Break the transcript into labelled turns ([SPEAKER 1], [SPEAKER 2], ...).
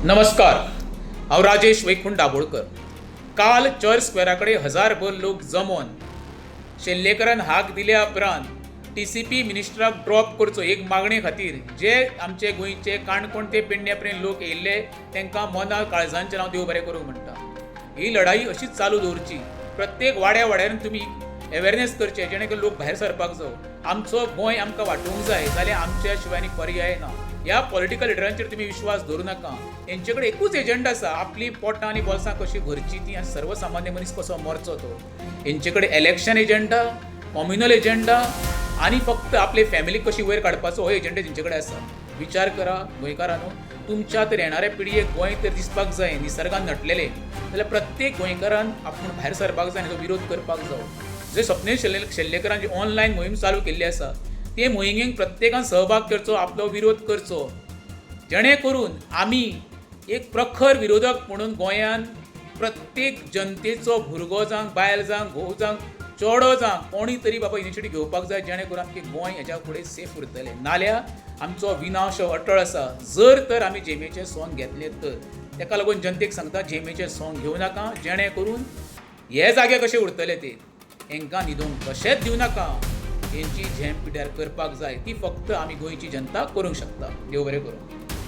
[SPEAKER 1] नमस्कार, हांव राजेश वैकुंठ दाबोळकर. काल चर्च स्क्वेराकडे हजारभर लोक जमोन शेल्लेकरान हाक दिल्या उपरांत TCP मिनिस्टराक ड्रॉप करचो एक मागणे खातीर जे आमचे गोंयचे काणकोण ते पेडण्या पर्यंत लोक येयल्ले तांकां मना काळजांचें हांव देव बरें करूं म्हणटा. ही लढाई अशीच चालू दवरची. प्रत्येक वाड्यान तुमी अवेरनेस करचे जेणे करून लोक भायर सरपाक जावं. आमचो गोंय आमकां वांटूंक जाय जाल्यार आमच्या शिवाय पर्याय ना. ह्या पॉलिटिकल लिडरांचेर तुमी विश्वास दवरूं नाका. हेंचे कडेन एकूच एजेंडा आसा, आपली पोटां आनी बॉल्सां कशी भरची ती आनी सर्वसामान्य मनीस कसो मरचो तो. हेंचे कडेन इलेक्शन एजेंडा, कम्युनल एजेंडा आनी फक्त आपले फॅमिलीक कशी वयर काडपाचो हो एजेंडा तेंचे कडेन आसा. विचार करा गोंयकारांनो, तुमच्या तर येणाऱ्या पिळयेक गोंय तर दिसपाक जाय निसर्गान नटलेले जाल्यार प्रत्येक गोंयकारान आपूण भायर सरपाक जाय आनी तो विरोध करपाक जावो. जे स्वप्नील शेल्लेकरान जी ऑनलायन मोहीम चालू केल्ली आसा ते मोहिमेक प्रत्येकान सहभाग करचो, आपलो विरोध करचो, जेणे करून आमी एक प्रखर विरोधक म्हणून गोंयान प्रत्येक जनतेचो भुरगो जावं बायल जावं घोव जावं चेडो जावं कोणी तरी बाबा इनिशिएटीव घेवपाक जाय जेणे करून आमचे गोंय हेच्या फुडें सेफ उरतलें. नाल्यार आमचो विनाश अटळ आसा. जर तर आमी जेमेचें सोंग घेतलें तर ताका लागून जनतेक सांगता जेमेचें सोंग घेवं नाका, जेणे करून हे जागे कशे उरतले ते हांकां न्हिदोंक कशेंच दिवं नाका. हेंची झेम पिड्यार करपाक जाय ती फक्त आमी गोंयची जनता करूंक शकता. देव बरें करूं.